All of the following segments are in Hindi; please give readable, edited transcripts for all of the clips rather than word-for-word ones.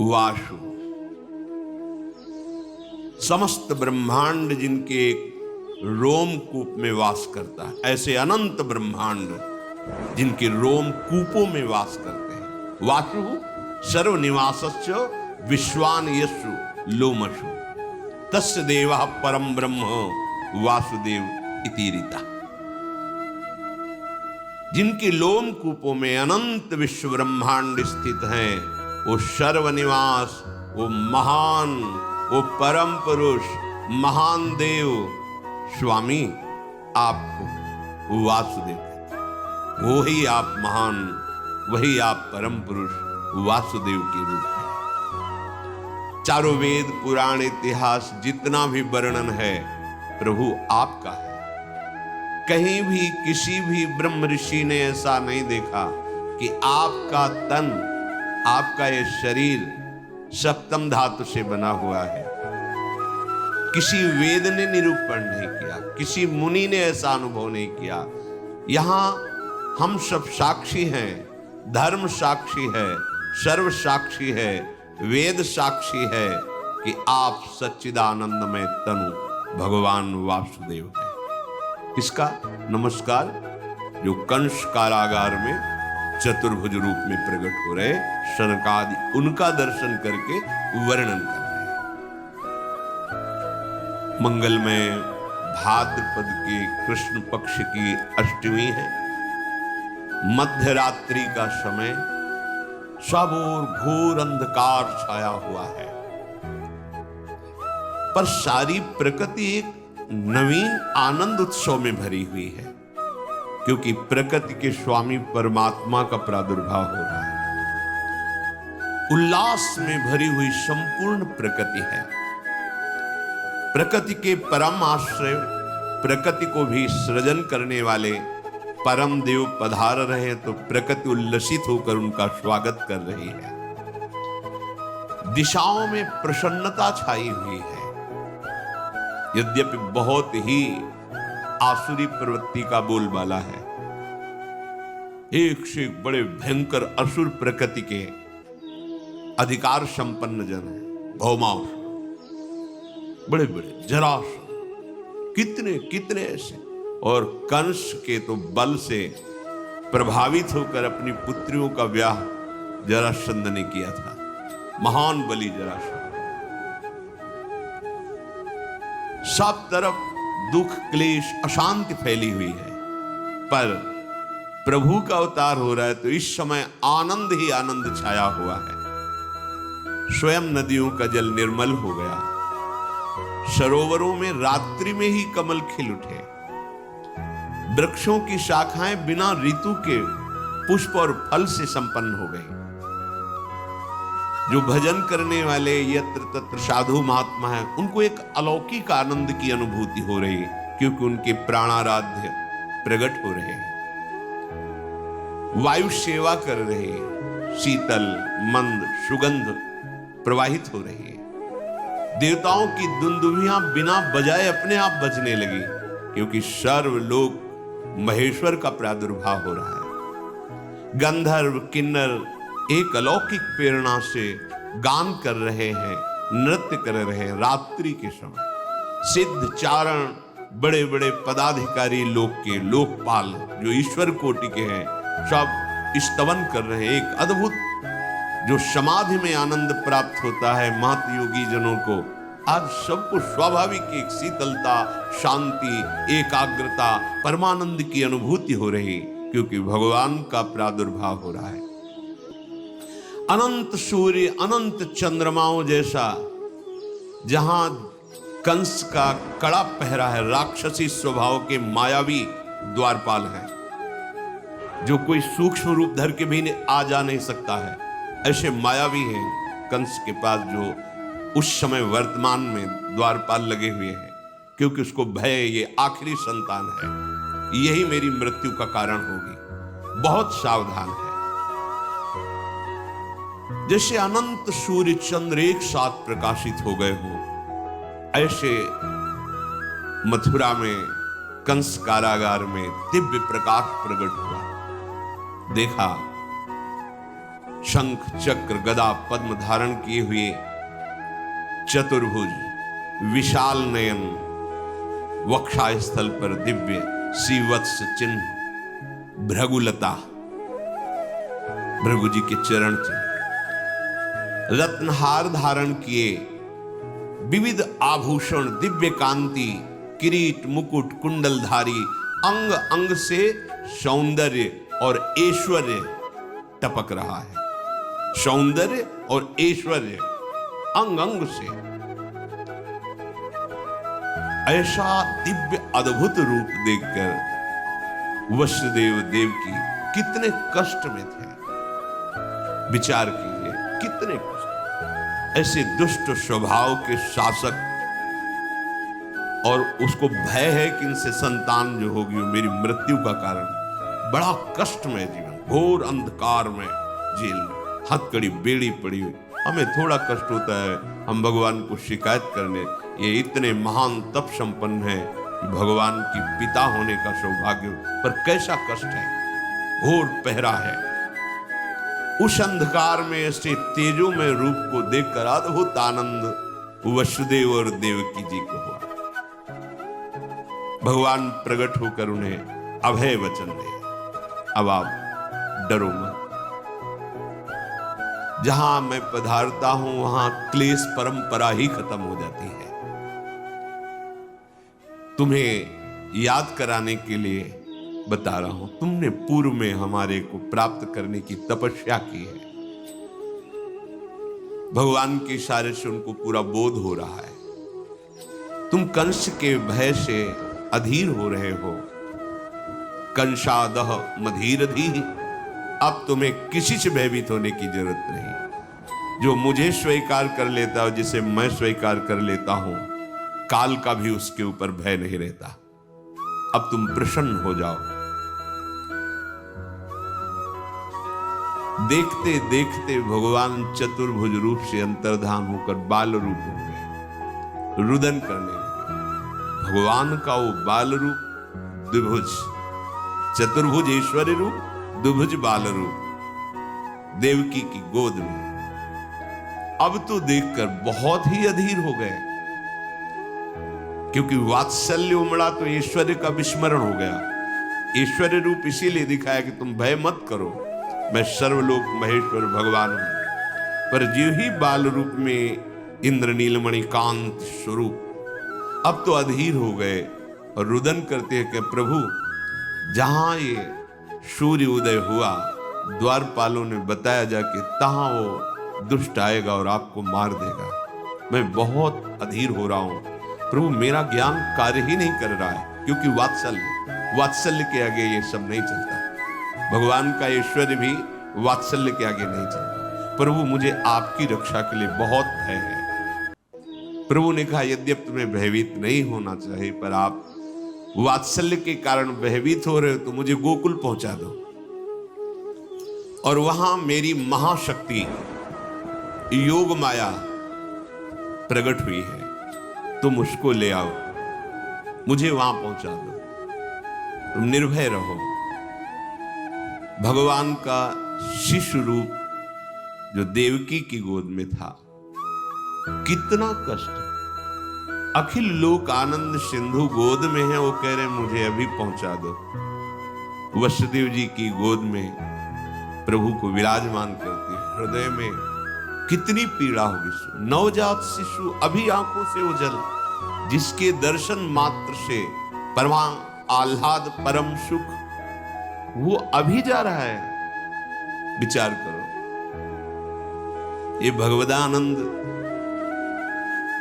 वासु, समस्त ब्रह्मांड जिनके रोमकूप में वास करता है, ऐसे अनंत ब्रह्मांड जिनके रोमकूपों में वास करते हैं। वासु सर्वनिवासस्य विश्वानयसु लोमसु तस्य देवः परम ब्रह्म वासुदेव इति रीता। जिनके लोमकूपों में अनंत विश्व ब्रह्मांड स्थित हैं, वो सर्वनिवास, वो महान, वो परम पुरुष, महान देव स्वामी आपको वासुदेव कहते हैं। वही आप महान, वही आप परम पुरुष वासुदेव के रूप में। चारों वेद पुराण इतिहास जितना भी वर्णन है प्रभु आपका है। कहीं भी किसी भी ब्रह्म ऋषि ने ऐसा नहीं देखा कि आपका तन, आपका ये शरीर सप्तम धातु से बना हुआ है। किसी वेद ने निरूपण नहीं किया, किसी मुनि ने ऐसा अनुभव नहीं किया। यहां हम सब साक्षी हैं, धर्म साक्षी है, सर्व साक्षी है, वेद साक्षी है कि आप सच्चिदानंदमय तनु भगवान वासुदेव है। इसका नमस्कार जो कंस कारागार में चतुर्भुज रूप में प्रकट हो रहे शनकादि, उनका दर्शन करके वर्णन कर रहे हैं। मंगलमय भाद्रपद के कृष्ण पक्ष की अष्टमी है। मध्य रात्रि का समय, सब ओर घोर अंधकार छाया हुआ है, पर सारी प्रकृति एक नवीन आनंद उत्सव में भरी हुई है, क्योंकि प्रकृति के स्वामी परमात्मा का प्रादुर्भाव हो रहा है। उल्लास में भरी हुई संपूर्ण प्रकृति है। प्रकृति के परम आश्रय, प्रकृति को भी सृजन करने वाले परम देव पधार रहे, तो प्रकृति उल्लसित होकर उनका स्वागत कर रही है। दिशाओं में प्रसन्नता छाई हुई है। यद्यपि बहुत ही आसुरी प्रवृत्ति का बोलबाला है, एक से एक बड़े भयंकर असुर प्रकृति के अधिकार संपन्न जन है। भौमासुर, बड़े बड़े जरासुर, कितने कितने ऐसे, और कंस के तो बल से प्रभावित होकर अपनी पुत्रियों का व्याह जरासंध ने किया था। महान बलि जरासंध। सब तरफ दुख, क्लेश, अशांति फैली हुई है, पर प्रभु का अवतार हो रहा है तो इस समय आनंद ही आनंद छाया हुआ है। स्वयं नदियों का जल निर्मल हो गया, सरोवरों में रात्रि में ही कमल खिल उठे, वृक्षों की शाखाएं बिना ऋतु के पुष्प और फल से संपन्न हो गई। जो भजन करने वाले यत्र तत्र साधु महात्मा हैं, उनको एक अलौकिक आनंद की अनुभूति हो रही है, क्योंकि उनके प्राणाराध्य प्रकट हो रहे हैं। वायु सेवा कर रहे हैं, शीतल मंद सुगंध प्रवाहित हो रही है। देवताओं की दुंदुभियां बिना बजाए अपने आप बजने लगी, क्योंकि सर्वलोक महेश्वर का प्रादुर्भाव हो रहा है। गंधर्व किन्नर एक अलौकिक प्रेरणा से गान कर रहे हैं, नृत्य कर रहे हैं। रात्रि के समय सिद्ध चारण, बड़े बड़े पदाधिकारी लोक के, लोकपाल जो ईश्वर कोटि के हैं, सब स्तवन कर रहे हैं। एक अद्भुत जो समाधि में आनंद प्राप्त होता है महत योगी जनों को, आज सबको स्वाभाविक एक शीतलता, शांति, एकाग्रता, परमानंद की अनुभूति हो रही, क्योंकि भगवान का प्रादुर्भाव हो रहा है। अनंत सूर्य, अनंत चंद्रमाओं जैसा जहां कंस का कड़ा पहरा है, राक्षसी स्वभाव के मायावी द्वारपाल हैं, जो कोई सूक्ष्म रूप धर के भी आ जा नहीं सकता है, ऐसे मायावी हैं कंस के पास, जो उस समय वर्तमान में द्वारपाल लगे हुए हैं, क्योंकि उसको भय ये आखिरी संतान है, यही मेरी मृत्यु का कारण होगी, बहुत सावधान है। जैसे अनंत सूर्य चंद्र एक साथ प्रकाशित हो गए हो, ऐसे मथुरा में कंस कारागार में दिव्य प्रकाश प्रकट हुआ। देखा शंख चक्र गदा पद्म धारण किए हुए, चतुर्भुज, विशाल नयन, वक्षस्थल पर दिव्य श्रीवत्स चिन्ह, भृगुलता, भृगु जी के चरण चिन्ह, रत्नहार धारण किए, विविध आभूषण, दिव्य कांति, किरीट, मुकुट, कुंडलधारी, अंग अंग से सौंदर्य और ऐश्वर्य टपक रहा है। सौंदर्य और ऐश्वर्य अंग अंग से, ऐसा दिव्य अद्भुत रूप देखकर वसुदेव देवकी कितने कष्ट में थे। विचार कीजिए, कितने कष्ट। ऐसे दुष्ट स्वभाव के शासक, और उसको भय है कि इनसे संतान जो होगी वो मेरी मृत्यु का कारण। बड़ा कष्टमय जीवन, घोर अंधकार में, जेल में हथकड़ी बेड़ी पड़ी हुई। हमें थोड़ा कष्ट होता है हम भगवान को शिकायत करने, ये इतने महान तप संपन्न है कि भगवान की पिता होने का सौभाग्य, पर कैसा कष्ट है, घोर पहरा है। उस अंधकार में ऐसे तेजोमय रूप को देखकर अद्भुत आनंद वसुदेव और देवकी जी को हुआ। भगवान प्रकट होकर उन्हें अभय वचन दे, अब आप डरो मत। जहां मैं पधारता हूं वहां क्लेश परंपरा ही खत्म हो जाती है। तुम्हें याद कराने के लिए बता रहा हूं, तुमने पूर्व में हमारे को प्राप्त करने की तपस्या की है। भगवान के इशारे से उनको पूरा बोध हो रहा है। तुम कंस के भय से अधीर हो रहे हो। कंसादह मधीरधी, अब तुम्हें किसी से भयभीत होने की जरूरत नहीं। जो मुझे स्वीकार कर लेता है, जिसे मैं स्वीकार कर लेता हूं, काल का भी उसके ऊपर भय नहीं रहता। अब तुम प्रसन्न हो जाओ। देखते देखते भगवान चतुर्भुज रूप से अंतर्धान होकर बाल रूप हो गए, रुदन करने लगे। भगवान का वो बाल रूप द्विभुज, चतुर्भुज ऐश्वर्य रूप, द्विभुज बाल रूप देवकी की गोद में। अब तो देखकर बहुत ही अधीर हो गए, क्योंकि वात्सल्य उमड़ा तो ऐश्वर्य का विस्मरण हो गया। ऐश्वर्य रूप इसीलिए दिखाया कि तुम भय मत करो, मैं सर्वलोक महेश्वर भगवान हूं। पर जीव ही बाल रूप में इंद्र नीलमणि कांत स्वरूप अब तो अधीर हो गए और रुदन करते हैं कि प्रभु, जहां ये सूर्य उदय हुआ, द्वारपालों ने बताया जाके तहां वो दुष्ट आएगा और आपको मार देगा। मैं बहुत अधीर हो रहा हूं प्रभु, मेरा ज्ञान कार्य ही नहीं कर रहा है, क्योंकि वात्सल्य के आगे ये सब नहीं चलता। भगवान का ऐश्वर्य भी वात्सल्य के आगे नहीं चलता। प्रभु, मुझे आपकी रक्षा के लिए बहुत भय है। प्रभु ने कहा, यद्यप तुम्हें भयभीत नहीं होना चाहिए, पर आप वात्सल्य के कारण भयभीत हो रहे हो तो मुझे गोकुल पहुंचा दो, और वहां मेरी महाशक्ति योग माया प्रकट हुई है, तुम उसको ले आओ, मुझे वहां पहुंचा दो। तुम निर्भय रहो। भगवान का शिशु रूप जो देवकी की गोद में था, कितना कष्ट। अखिल लोक आनंद सिंधु गोद में है, वो कह रहे मुझे अभी पहुंचा दो। वसुदेव जी की गोद में प्रभु को विराजमान करते हृदय में कितनी पीड़ा होगी। नवजात शिशु अभी आंखों से ओझल, जिसके दर्शन मात्र से परमा आह्लाद परम सुख, वो अभी जा रहा है। विचार करो, ये भगवदानंद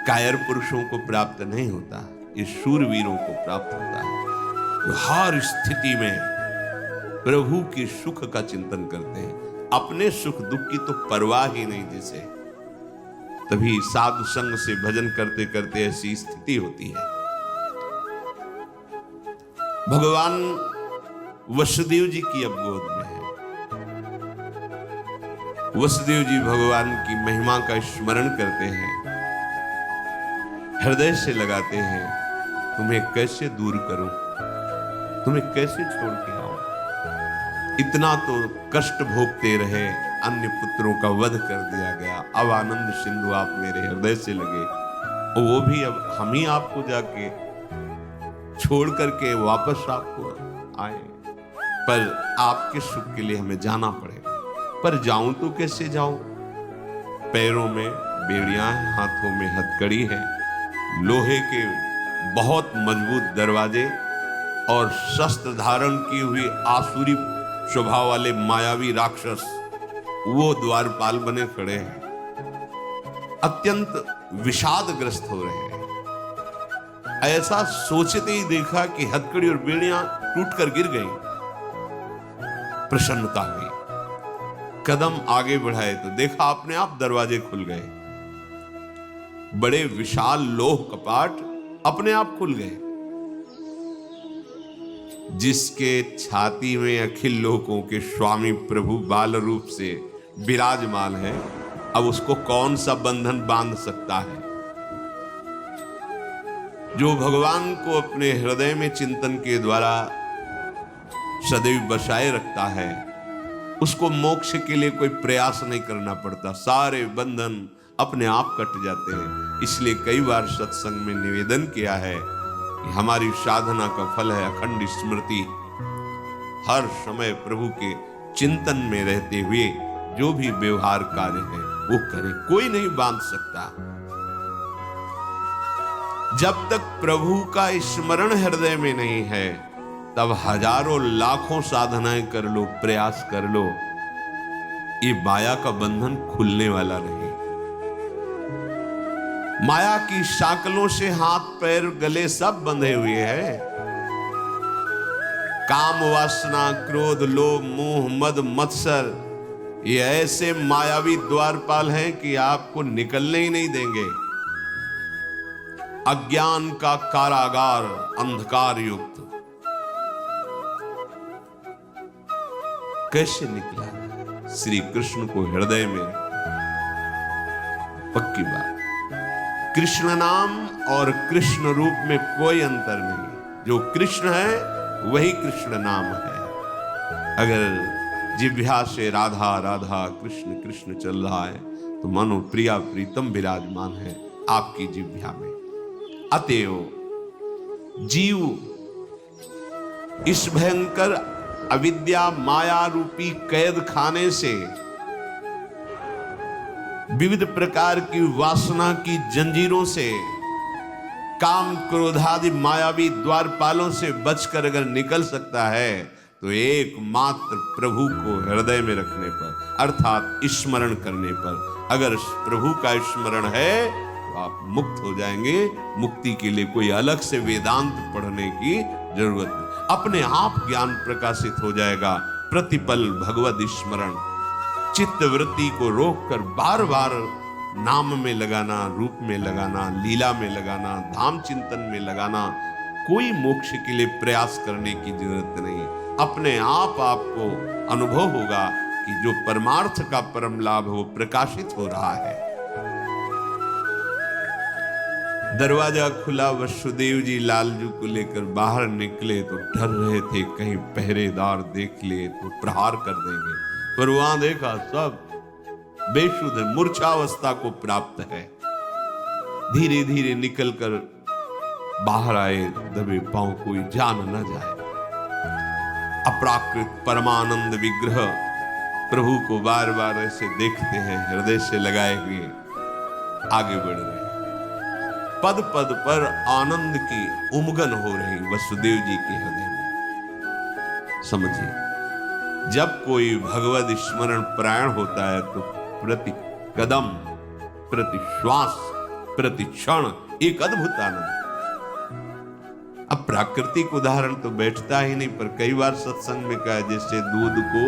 कायर पुरुषों को प्राप्त नहीं होता, ये शूरवीरों को प्राप्त होता है, जो हर स्थिति में प्रभु के सुख का चिंतन करते हैं। अपने सुख दुख की तो परवाह ही नहीं जिसे, तभी साधु संग से भजन करते करते ऐसी स्थिति होती है। भगवान वसुदेव जी की अब गोद में है। वसुदेव जी भगवान की महिमा का स्मरण करते हैं, हृदय से लगाते हैं, तुम्हें कैसे दूर करूं, तुम्हें कैसे छोड़ के आऊं। इतना तो कष्ट भोगते रहे, अन्य पुत्रों का वध कर दिया गया। अब आनंद सिंधु आप मेरे हृदय से लगे, वो भी अब हम ही आपको जाके छोड़ करके वापस आपको आए, पर आपके सुख के लिए हमें जाना पड़ेगा। पर जाऊं तो कैसे जाऊं? पैरों में बेड़ियां हैं, हाथों में हथकड़ी है, लोहे के बहुत मजबूत दरवाजे और शस्त्र धारण की हुई आसुरी स्वभाव वाले मायावी राक्षस वो द्वारपाल बने खड़े हैं, अत्यंत विषादग्रस्त हो रहे हैं। ऐसा सोचते ही देखा कि हथकड़ी और बेड़ियां टूटकर गिर गई। प्रसन्नता हुई, कदम आगे बढ़ाए तो देखा अपने आप दरवाजे खुल गए। बड़े विशाल लोह कपाट अपने आप खुल गए। जिसके छाती में अखिल लोकों के स्वामी प्रभु बाल रूप से विराजमान है, अब उसको कौन सा बंधन बांध सकता है? जो भगवान को अपने हृदय में चिंतन के द्वारा सदैव बसाए रखता है, उसको मोक्ष के लिए कोई प्रयास नहीं करना पड़ता, सारे बंधन अपने आप कट जाते हैं। इसलिए कई बार सत्संग में निवेदन किया है कि हमारी साधना का फल है अखंड स्मृति। हर समय प्रभु के चिंतन में रहते हुए जो भी व्यवहार कार्य है वो करे, कोई नहीं बांध सकता। जब तक प्रभु का स्मरण हृदय में नहीं है, तब हजारों लाखों साधनाएं कर लो, प्रयास कर लो, ये माया का बंधन खुलने वाला नहीं। माया की शाकलों से हाथ पैर गले सब बंधे हुए हैं। काम वासना क्रोध लोभ मोह मद मत्सर, ये ऐसे मायावी द्वारपाल हैं कि आपको निकलने ही नहीं देंगे। अज्ञान का कारागार अंधकार युक्त, कैसे निकला? श्री कृष्ण को हृदय में, पक्की बात, कृष्ण नाम और कृष्ण रूप में कोई अंतर नहीं। जो कृष्ण है वही कृष्ण नाम है। अगर जिह्वा से राधा राधा कृष्ण कृष्ण चल रहा है तो मानो प्रिया प्रीतम विराजमान है आपकी जिह्वा में। अतएव जीव इस भयंकर अविद्या माया रूपी कैद खाने से, विविध प्रकार की वासना की जंजीरों से, काम क्रोधादि मायावी द्वारपालों से बचकर अगर निकल सकता है तो एकमात्र प्रभु को हृदय में रखने पर, अर्थात स्मरण करने पर। अगर प्रभु का स्मरण है तो आप मुक्त हो जाएंगे। मुक्ति के लिए कोई अलग से वेदांत पढ़ने की जरूरत नहीं, अपने आप ज्ञान प्रकाशित हो जाएगा। प्रतिपल भगवत स्मरण, चित्त वृत्ति को रोककर बार बार नाम में लगाना, रूप में लगाना, लीला में लगाना, धाम चिंतन में लगाना, कोई मोक्ष के लिए प्रयास करने की जरूरत नहीं। अपने आप आपको अनुभव होगा कि जो परमार्थ का परम लाभ वो प्रकाशित हो रहा है। दरवाजा खुला, वसुदेव जी लालजू को लेकर बाहर निकले तो डर रहे थे कहीं पहरेदार देख ले तो प्रहार कर देंगे, पर वहां देखा सब बेशुद्ध मूर्छावस्था को प्राप्त है। धीरे धीरे निकलकर बाहर आए, दबे पांव, कोई जान न जाए। अपराकृत परमानंद विग्रह प्रभु को बार बार ऐसे देखते हैं, हृदय से लगाए हुए आगे बढ़ रहे। पद पद पर आनंद की उमगन हो रही वसुदेव जी के हृदय में। समझिए, जब कोई भगवत स्मरण परायण होता है तो प्रति कदम, प्रति श्वास, प्रति क्षण एक अद्भुत आनंद। अब प्राकृतिक उदाहरण तो बैठता ही नहीं, पर कई बार सत्संग में कहा जैसे दूध को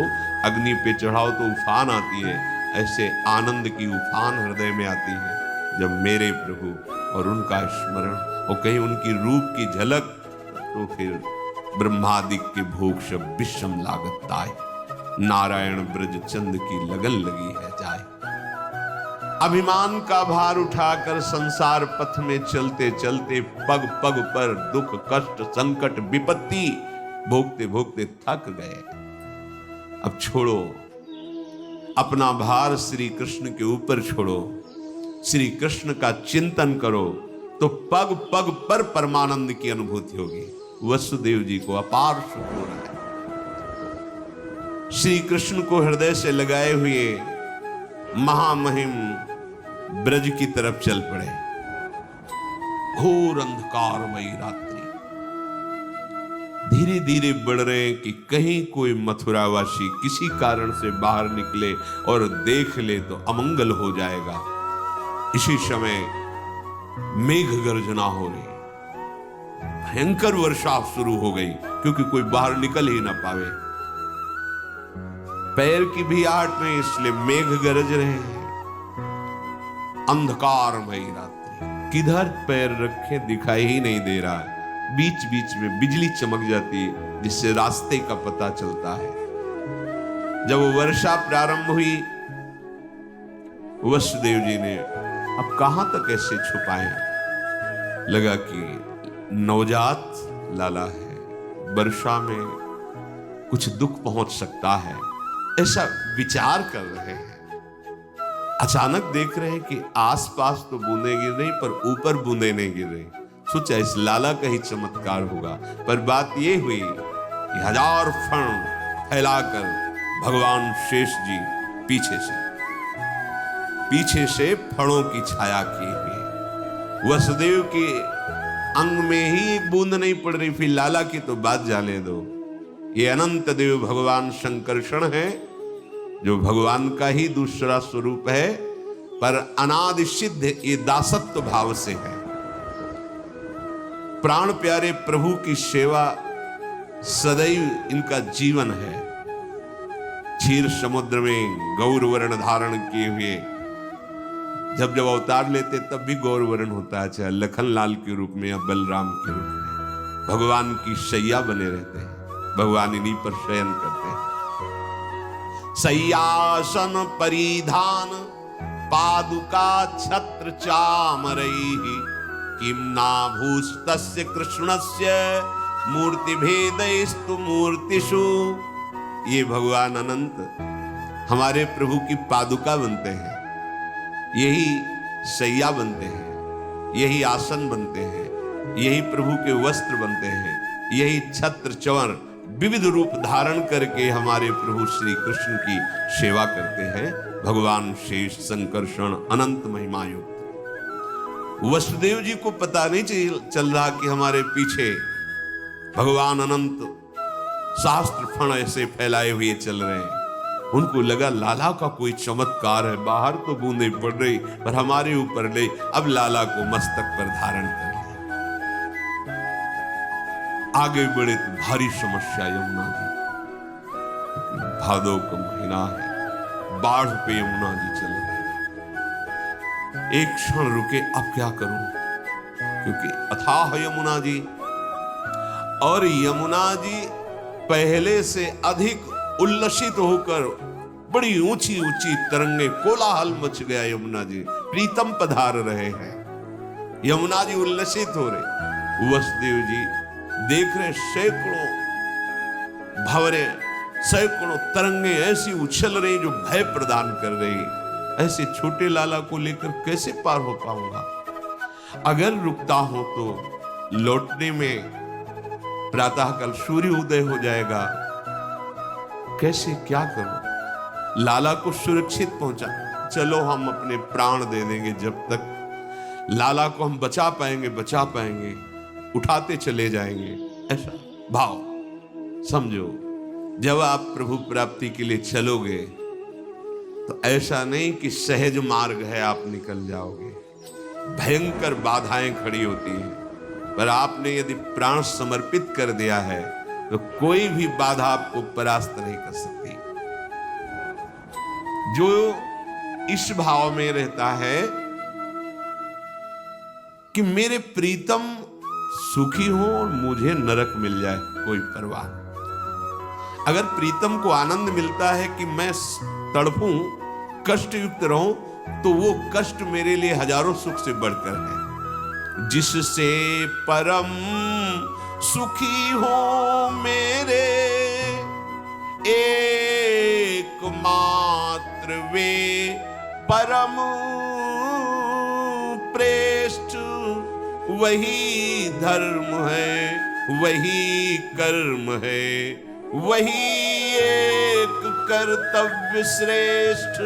अग्नि पे चढ़ाओ तो उफान आती है, ऐसे आनंद की उफान हृदय में आती है जब मेरे प्रभु और उनका स्मरण और कहीं उनकी रूप की झलक, तो फिर ब्रह्मादिक के भोग सब विषम लागत ताय, नारायण ब्रज चंद की लगन लगी है जाए। अभिमान का भार उठाकर संसार पथ में चलते चलते पग पग पर दुख कष्ट संकट विपत्ति भोगते भोगते थक गए। अब छोड़ो, अपना भार श्री कृष्ण के ऊपर छोड़ो, श्री कृष्ण का चिंतन करो, तो पग पग पर परमानंद की अनुभूति होगी। वसुदेव जी को अपार सुख हो रहा है। श्री कृष्ण को हृदय से लगाए हुए महामहिम ब्रज की तरफ चल पड़े। घोर अंधकारमयी रात्रि, धीरे धीरे बढ़ रहे हैं कि कहीं कोई मथुरावासी किसी कारण से बाहर निकले और देख ले तो अमंगल हो जाएगा। इसी समय मेघ गर्जना हो रही, भयंकर वर्षा शुरू हो गई, क्योंकि कोई बाहर निकल ही ना पावे। पैर की भी आहट में, इसलिए मेघ गरज रहे हैं। अंधकारमयी रात्रि, किधर पैर रखे दिखाई ही नहीं दे रहा है। बीच बीच में बिजली चमक जाती है, जिससे रास्ते का पता चलता है। जब वर्षा प्रारंभ हुई, वसुदेव जी ने अब कहां तक ऐसे छुपाएं, लगा कि नवजात लाला है, वर्षा में कुछ दुख पहुंच सकता है, ऐसा विचार कर रहे हैं। अचानक देख रहे हैं कि आसपास तो बूंदे गिर रही, पर ऊपर बूंदे नहीं गिर रही। सोचा इस लाला का ही चमत्कार होगा, पर बात यह हुई कि 1000 फण फैलाकर भगवान शेष जी पीछे से फणों की छाया किए हुए। वसुदेव के अंग में ही एक बूंद नहीं पड़ रही, फिर लाला की तो बात जाने दो। ये अनंत देव भगवान शंकरषण है, जो भगवान का ही दूसरा स्वरूप है, पर अनादि सिद्ध ये दासत्व भाव से है। प्राण प्यारे प्रभु की सेवा सदैव इनका जीवन है। क्षीर समुद्र में गौर वर्ण धारण किए हुए जब जब अवतार लेते तब भी गौर वर्ण होता है, चाहे लखनलाल के रूप में या बलराम के रूप में। भगवान की शैया बने रहते हैं, भगवान इन्हीं पर शयन करते हैं। सय्यासन परिधान पादुका छत्र चामरैः किम नाभूस्तस्य कृष्णस्य मूर्ति भेदैस्तु मूर्तिषु। ये भगवान अनंत हमारे प्रभु की पादुका बनते हैं, यही सैया बनते हैं, यही आसन बनते हैं, यही प्रभु के वस्त्र बनते हैं, यही छत्र चंवर विविध रूप धारण करके हमारे प्रभु श्री कृष्ण की सेवा करते हैं। भगवान शेष संकर्षण अनंत महिमायुक्त। वसुदेव जी को पता नहीं चल रहा कि हमारे पीछे भगवान अनंत शास्त्र फण ऐसे फैलाए हुए चल रहे हैं। उनको लगा लाला का कोई चमत्कार है, बाहर तो बूंदे पड़ रही पर हमारे ऊपर ले, अब लाला को मस्तक पर धारण कर ले। आगे बढ़े तो भारी समस्या यमुना जी, भादो का महीना है, बाढ़ पे यमुना जी चल रहे। एक क्षण रुके, अब क्या करूं, क्योंकि अथाह यमुना जी, और यमुना जी पहले से अधिक उल्लसित होकर बड़ी ऊंची ऊंची तरंगे, कोलाहल मच गया। यमुना जी प्रीतम पधार रहे हैं, यमुना जी उल्लसित हो रहे। वसुदेव जी देख रहे सैकड़ों भंवरे, सैकड़ों तरंगे ऐसी उछल रही जो भय प्रदान कर रही। ऐसे छोटे लाला को लेकर कैसे पार हो पाऊंगा? अगर रुकता हूं तो लौटने में प्रातःकाल सूर्य उदय हो जाएगा। कैसे, क्या करूं? लाला को सुरक्षित पहुंचा, चलो हम अपने प्राण दे देंगे, जब तक लाला को हम बचा पाएंगे उठाते चले जाएंगे। ऐसा भाव समझो। जब आप प्रभु प्राप्ति के लिए चलोगे तो ऐसा नहीं कि सहज मार्ग है आप निकल जाओगे, भयंकर बाधाएं खड़ी होती हैं। पर आपने यदि प्राण समर्पित कर दिया है तो कोई भी बाधा आपको परास्त नहीं कर सकती। जो इस भाव में रहता है कि मेरे प्रीतम सुखी हो और मुझे नरक मिल जाए, कोई परवाह नहीं। अगर प्रीतम को आनंद मिलता है कि मैं तड़पूं, कष्ट युक्त रहूं, तो वो कष्ट मेरे लिए हजारों सुख से बढ़कर है। जिससे परम सुखी हो मेरे एकमात्र चक्र वे परम प्रेष्ठ, वही धर्म है वही कर्म है, वही एक कर्तव्य श्रेष्ठ।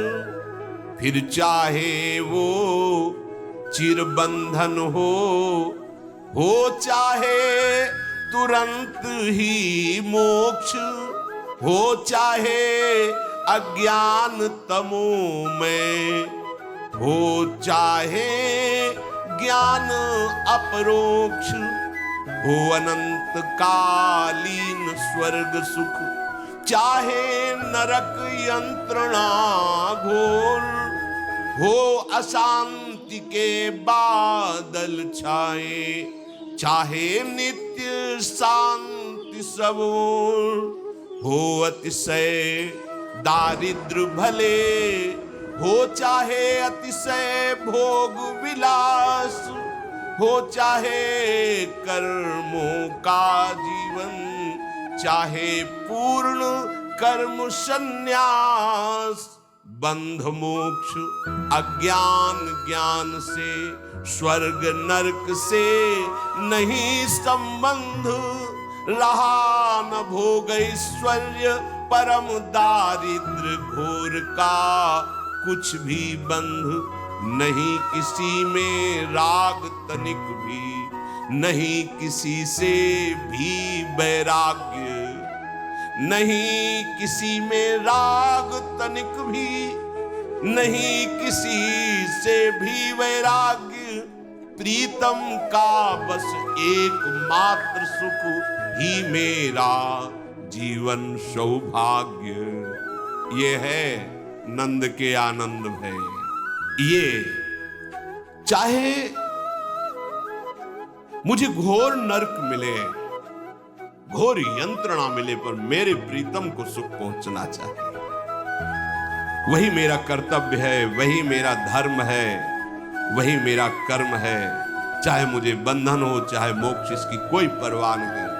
फिर चाहे वो चिरबंधन हो चाहे तुरंत ही मोक्ष, हो चाहे अज्ञान तमो में, हो चाहे ज्ञान अपरोक्ष, हो अनंत कालीन स्वर्ग सुख, चाहे नरक यंत्रणा घोर, हो अशांति के बादल छाए, चाहे नित्य शांति सब ओर, हो अतिशय दारिद्र भले, हो चाहे अतिशय भोग विलास, हो चाहे कर्मों का जीवन, चाहे पूर्ण कर्म संन्यास, बंध मोक्ष अज्ञान ज्ञान से, स्वर्ग नरक से नहीं संबंध, रहा न भोग ऐश्वर्य परम दारिद्र घोर का कुछ भी बंध, नहीं किसी में राग तनिक भी, नहीं किसी से भी वैराग्य, नहीं किसी में राग तनिक भी, नहीं किसी से भी वैराग्य, प्रीतम का बस एकमात्र सुख ही मेरा जीवन सौभाग्य। ये है नंद के आनंद भय। ये चाहे मुझे घोर नरक मिले, घोर यंत्रणा मिले, पर मेरे प्रीतम को सुख पहुंचना चाहिए, वही मेरा कर्तव्य है, वही मेरा धर्म है, वही मेरा कर्म है। चाहे मुझे बंधन हो चाहे मोक्ष, इसकी कोई परवाह नहीं,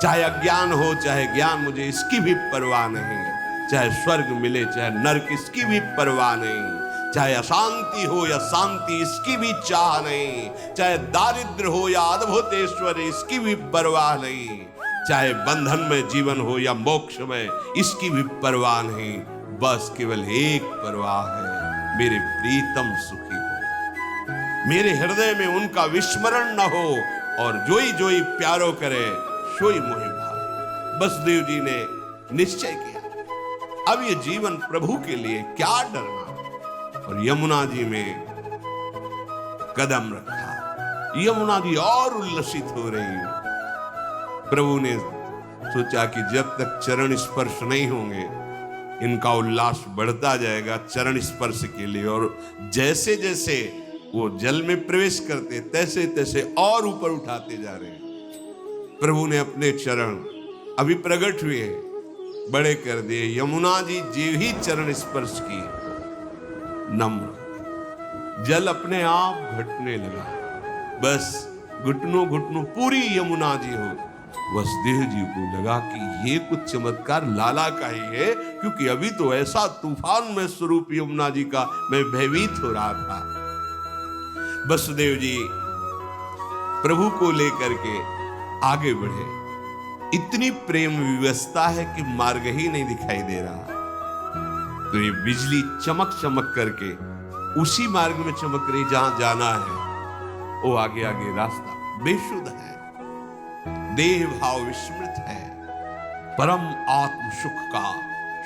चाहे अज्ञान हो चाहे ज्ञान, मुझे इसकी भी परवाह नहीं, चाहे स्वर्ग मिले चाहे नरक, इसकी भी परवाह नहीं, चाहे अशांति हो या शांति, इसकी भी चाह नहीं, चाहे दारिद्र हो या अद्भुतेश्वर, इसकी भी परवाह नहीं, चाहे बंधन में जीवन हो या मोक्ष में, इसकी भी परवाह नहीं। बस केवल एक परवाह है, मेरे प्रीतम सुखी हो, मेरे हृदय में उनका विस्मरण न हो, और जोई जोई प्यारो करे सोई मोहि भावे। वसुदेव जी ने निश्चय किया, अब ये जीवन प्रभु के लिए, क्या डरना। और यमुना जी में कदम रखा, यमुना जी और उल्लसित हो रही। प्रभु ने सोचा कि जब तक चरण स्पर्श नहीं होंगे इनका उल्लास बढ़ता जाएगा चरण स्पर्श के लिए, और जैसे जैसे वो जल में प्रवेश करते तैसे तैसे और ऊपर उठाते जा रहे हैं। प्रभु ने अपने चरण अभी प्रकट हुए बड़े कर दिए। यमुना जी जो ही चरण स्पर्श की, नम्र जल अपने आप घटने लगा, बस घुटनों घुटनों पूरी यमुना जी हो। वसुदेव जी को लगा कि ये कुछ चमत्कार लाला का ही है, क्योंकि अभी तो ऐसा तूफान में स्वरूप यमुना जी का मैं भयभीत हो रहा था। वसुदेव जी प्रभु को लेकर के आगे बढ़े, इतनी प्रेम व्यवस्था है कि मार्ग ही नहीं दिखाई दे रहा। तो ये बिजली चमक चमक करके उसी मार्ग में चमक रही जहां जाना है, वो आगे आगे रास्ता बेशुद्ध है, देह भाव विस्मृत है, परम आत्म सुख का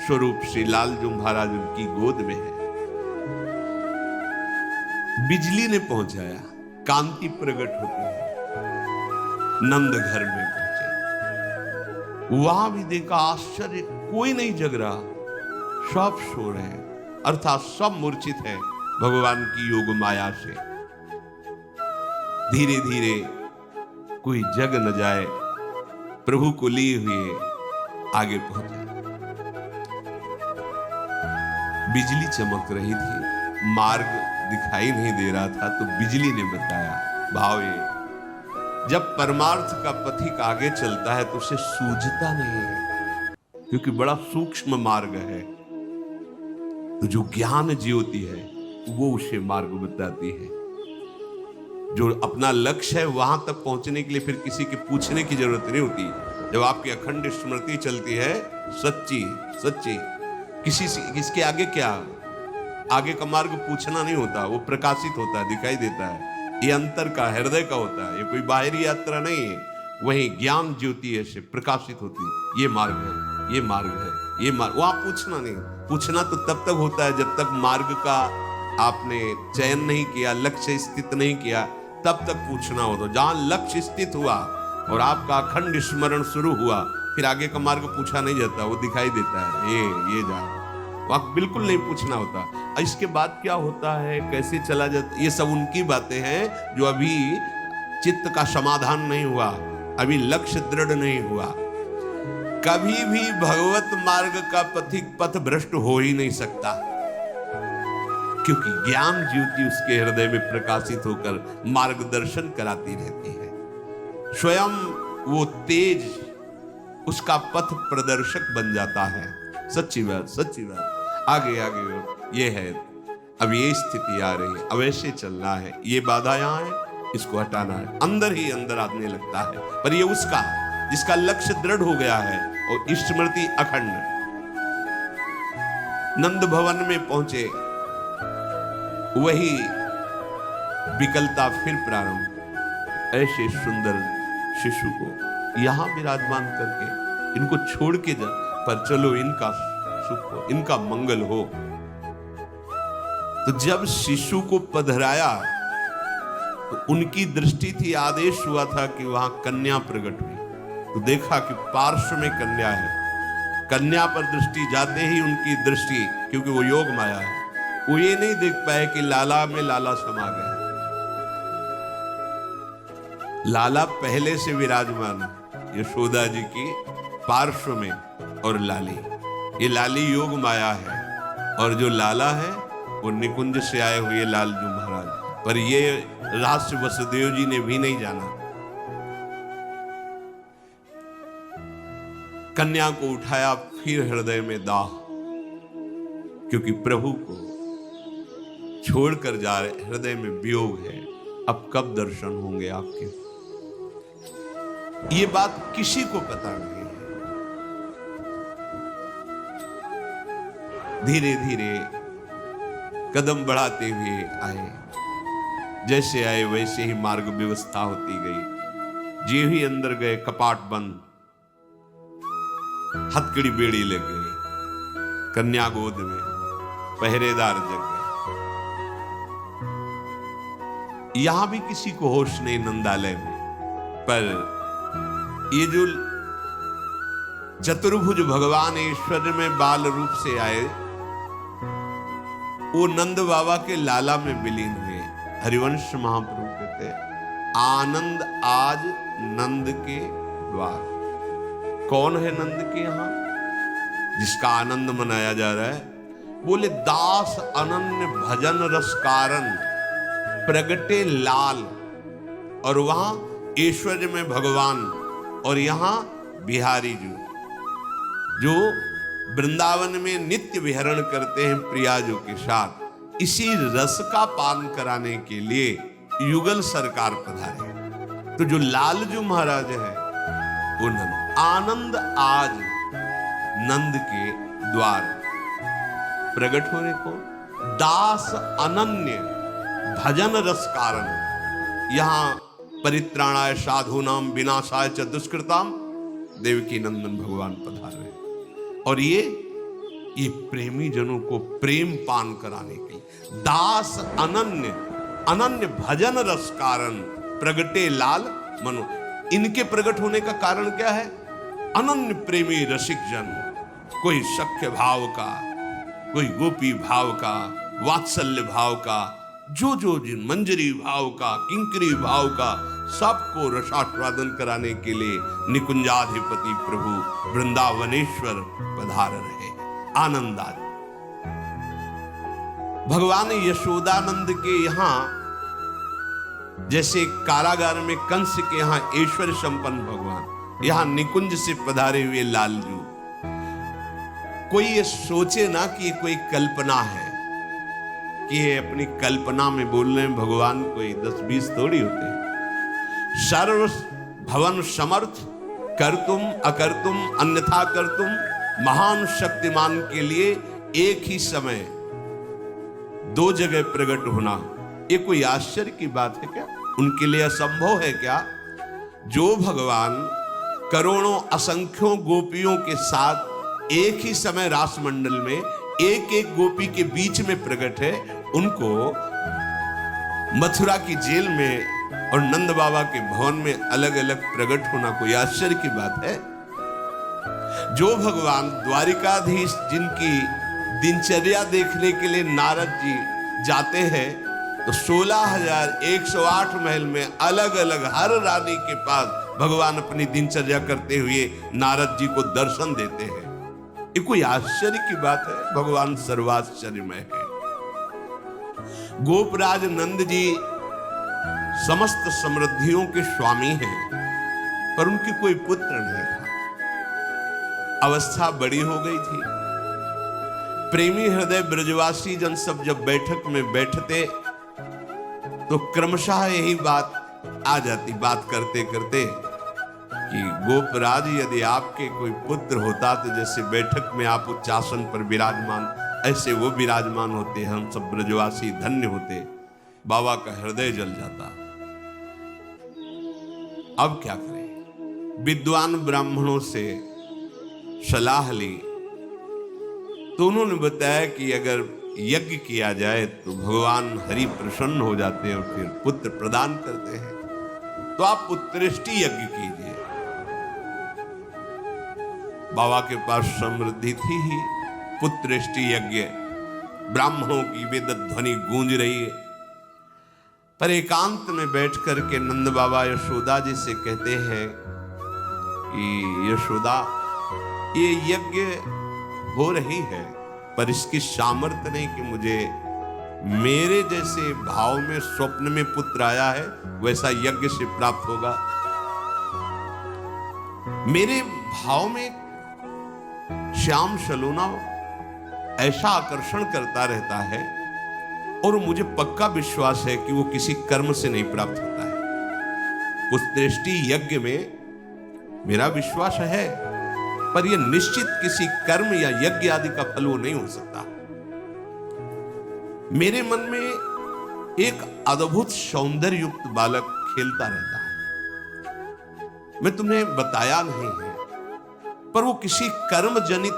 स्वरूप श्री लालजू महाराज उनकी गोद में है। बिजली ने पहुंचाया, कांति प्रकट होती है। नंद घर में पहुंचे, वहां भी देखा आश्चर्य, कोई नहीं जग रहा, सब सो रहे हैं, अर्थात सब मूर्छित है भगवान की योग माया से। धीरे धीरे कोई जग न जाए, प्रभु को लिए हुए आगे पहुंचे। बिजली चमक रही थी, मार्ग दिखाई नहीं दे रहा था, तो बिजली ने बताया। भाव ये, जब परमार्थ का पथिक आगे चलता है तो उसे सूझता नहीं है, क्योंकि बड़ा सूक्ष्म मार्ग है। तो जो ज्ञान ज्योति है वो उसे मार्ग बताती है। जो अपना लक्ष्य है वहां तक पहुंचने के लिए फिर किसी के पूछने की जरूरत नहीं होती। जब आपकी अखंड स्मृति चलती है सच्ची सच्ची, किसके आगे क्या, आगे का मार्ग पूछना नहीं होता, वो प्रकाशित होता है, दिखाई देता है। ये अंतर का, हृदय का होता है, ये कोई बाहरी यात्रा नहीं है। वही ज्ञान ज्योति ऐसे प्रकाशित होती है, ये मार्ग है, ये मार्ग है, ये मार्ग। वहां पूछना नहीं, पूछना तो तब तक होता है जब तक मार्ग का आपने चयन नहीं किया, लक्ष्य स्थित नहीं किया, तब तक पूछना हो। तो जहां लक्ष्य स्थित हुआ और आपका अखंड स्मरण शुरू हुआ, फिर आगे का मार्ग पूछा नहीं जाता, वो दिखाई देता है, ये जा, वहां बिल्कुल नहीं पूछना होता। इसके बाद क्या होता है, कैसे चला जाता, ये सब उनकी बातें हैं जो अभी चित्त का समाधान नहीं हुआ, अभी लक्ष्य दृढ़ नहीं हुआ। कभी भी भगवत मार्ग का पथिक पथ भ्रष्ट हो ही नहीं सकता, क्योंकि ज्ञान ज्योति उसके हृदय में प्रकाशित होकर मार्गदर्शन कराती रहती है। स्वयं वो तेज उसका पथ प्रदर्शक बन जाता है। सच्ची बात, सच्ची बात। आगे आगे ये है, अब ये स्थिति आ रही है, अब ऐसे चलना है, ये बाधा यहां है, इसको हटाना है, अंदर ही अंदर आने लगता है। पर ये उसका जिसका लक्ष्य दृढ़ हो गया है और स्मृति अखंड। नंद भवन में पहुंचे, वही विकलता फिर प्रारंभ। ऐसे सुंदर शिशु को यहां विराजमान करके इनको छोड़ के जा, पर चलो इनका सुख हो, इनका मंगल हो। तो जब शिशु को पधराया तो उनकी दृष्टि थी, आदेश हुआ था कि वहां कन्या प्रकट हुई। तो देखा कि पार्श्व में कन्या है। कन्या पर दृष्टि जाते ही उनकी दृष्टि, क्योंकि वो योग माया है, वो ये नहीं देख पाए कि लाला में लाला समा गया। लाला पहले से विराजमान है यशोदा जी की पार्श्व में, और लाली, ये लाली योग माया है, और जो लाला है वो निकुंज से आए हुए लालजू महाराज। पर ये रहस्य वसुदेव जी ने भी नहीं जाना। कन्या को उठाया, फिर हृदय में दाह, क्योंकि प्रभु को छोड़कर जा रहे, हृदय में वियोग है, अब कब दर्शन होंगे आपके। ये बात किसी को पता नहीं है। धीरे धीरे कदम बढ़ाते हुए आए, जैसे आए वैसे ही मार्ग व्यवस्था होती गई। जे ही अंदर गए, कपाट बंद, हथकड़ी बेड़ी लग गई, कन्या गोद में, पहरेदार जग गए। यहां भी किसी को होश नहीं नंदालय में। पर ये जो चतुर्भुज भगवान ईश्वर में बाल रूप से आए, वो नंद बाबा के लाला में विलीन हुए। हरिवंश महाप्रभु कहते, आनंद आज नंद के द्वार। कौन है नंद के यहां जिसका आनंद मनाया जा रहा है? बोले, दास अनन्य भजन रस कारण प्रगटे लाल। और वहां ऐश्वर्य में भगवान, और यहां बिहारी जी जो वृंदावन में नित्य विहरण करते हैं प्रियाजों के साथ। इसी रस का पान कराने के लिए युगल सरकार पधारे। तो जो लालजू महाराज है वो नंद, आनंद आज नंद के द्वार प्रकट हो रहे को। दास अनन्य भजन रस कारण, यहां परित्राणाय साधूनाम विनाशाय च दुष्कृताम देवकी नंदन भगवान पधार रहे। और ये प्रेमी जनों को प्रेम पान कराने के लिए दास अनन्य अनन्य भजन रस कारण प्रगटे लाल मनो। इनके प्रकट होने का कारण क्या है? अनन्य प्रेमी रसिक जन, कोई सख्य भाव का, कोई गोपी भाव का, वात्सल्य भाव का, जो जिन मंजरी भाव का, किंकरी भाव का, सबको रसास्वादन कराने के लिए निकुंजाधिपति प्रभु वृंदावनेश्वर पधार रहे। आनंद आज भगवान यशोदानंद के यहां, जैसे कारागार में कंस के यहां ऐश्वर्य संपन्न भगवान, यहां निकुंज से पधारे हुए लालजू। कोई ये सोचे ना कि ये कोई कल्पना है, कि ये अपनी कल्पना में बोल रहे हैं। भगवान कोई 10-20 थोड़ी होते हैं। सर्व भवन समर्थ, करतुम अकर्तुम अन्यथा करतुम, महान शक्तिमान के लिए एक ही समय दो जगह प्रकट होना, ये कोई आश्चर्य की बात है क्या? उनके लिए असंभव है क्या? जो भगवान करोड़ों असंख्यों गोपियों के साथ एक ही समय रास मंडल में एक एक गोपी के बीच में प्रकट है, उनको मथुरा की जेल में और नंद बाबा के भवन में अलग अलग प्रकट होना कोई आश्चर्य की बात है? जो भगवान द्वारिकाधीश जिनकी दिनचर्या देखने के लिए नारद जी जाते हैं, तो 16,108 महल में अलग अलग हर रानी के पास भगवान अपनी दिनचर्या करते हुए नारद जी को दर्शन देते हैं। ये कोई आश्चर्य की बात है? भगवान सर्वाश्चर्यमय है। गोपराज नंद जी समस्त समृद्धियों के स्वामी हैं, पर उनकी कोई पुत्र नहीं था। अवस्था बड़ी हो गई थी। प्रेमी हृदय ब्रजवासी जन सब जब बैठक में बैठते तो क्रमशः यही बात आ जाती, बात करते करते, कि गोपराज यदि आपके कोई पुत्र होता तो जैसे बैठक में आप उच्चासन पर विराजमान, ऐसे वो विराजमान होते, हम सब ब्रजवासी धन्य होते। बाबा का हृदय जल जाता। अब क्या करें? विद्वान ब्राह्मणों से सलाह ली तो उन्होंने बताया कि अगर यज्ञ किया जाए तो भगवान हरि प्रसन्न हो जाते हैं और फिर पुत्र प्रदान करते हैं, तो आप पुत्रेष्टि यज्ञ कीजिए। बाबा के पास समृद्धि थी ही, पुत्रेष्टि यज्ञ, ब्राह्मणों की वेद ध्वनि गूंज रही है। पर एकांत में बैठ करके नंद बाबा यशोदा जी से कहते हैं कि यशोदा, ये यज्ञ हो रही है, पर इसकी सामर्थ्य नहीं कि मुझे मेरे जैसे भाव में स्वप्न में पुत्र आया है वैसा यज्ञ से प्राप्त होगा। मेरे भाव में श्याम सलोना ऐसा आकर्षण करता रहता है और मुझे पक्का विश्वास है कि वो किसी कर्म से नहीं प्राप्त होता है। उस दृष्टि यज्ञ में मेरा विश्वास है, पर यह निश्चित किसी कर्म या यज्ञ आदि का फल वो नहीं हो सकता। मेरे मन में एक अद्भुत सौंदर्य युक्त बालक खेलता रहता है। मैं तुम्हें बताया नहीं है, पर वो किसी कर्म जनित,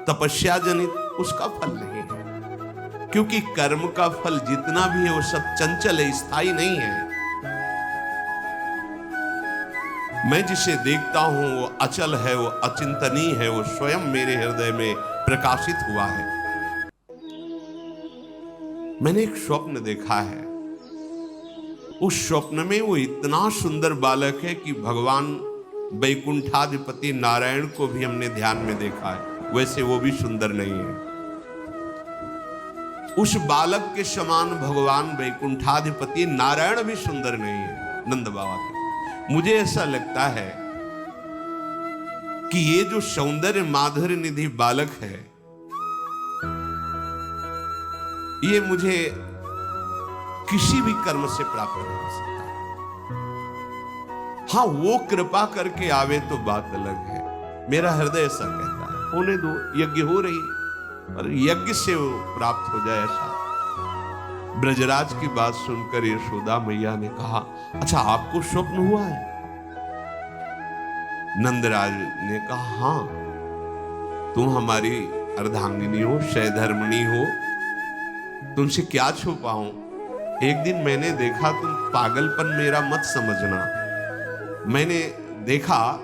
तपस्या जनित उसका फल नहीं है, क्योंकि कर्म का फल जितना भी है वो सब चंचल है, स्थायी नहीं है। मैं जिसे देखता हूं वो अचल है, वो अचिंतनीय है, वो स्वयं मेरे हृदय में प्रकाशित हुआ है। मैंने एक स्वप्न देखा है। उस स्वप्न में वो इतना सुंदर बालक है कि भगवान वैकुंठाधिपति नारायण को भी हमने ध्यान में देखा है, वैसे वो भी सुंदर नहीं है। उस बालक के समान भगवान वैकुंठाधिपति नारायण भी सुंदर नहीं है नंद बाबा के। मुझे ऐसा लगता है कि ये जो सौंदर्य माधुर्य निधि बालक है, ये मुझे किसी भी कर्म से प्राप्त नहीं हो सकता। हाँ, वो कृपा करके आवे तो बात अलग है। मेरा हृदय ऐसा कहता है, होने दो, यज्ञ हो रही है, और यज्ञ से वो प्राप्त हो जाए ऐसा। ब्रजराज की बात सुनकर यशोदा मैया ने कहा, अच्छा आपको स्वप्न हुआ है? नंदराज ने कहा, हाँ, तुम हमारी अर्धांगिनी हो, सहधर्मिणी हो, तुमसे क्या छुपाऊं। एक दिन मैंने देखा, तुम पागलपन मेरा मत समझना, मैंने देखा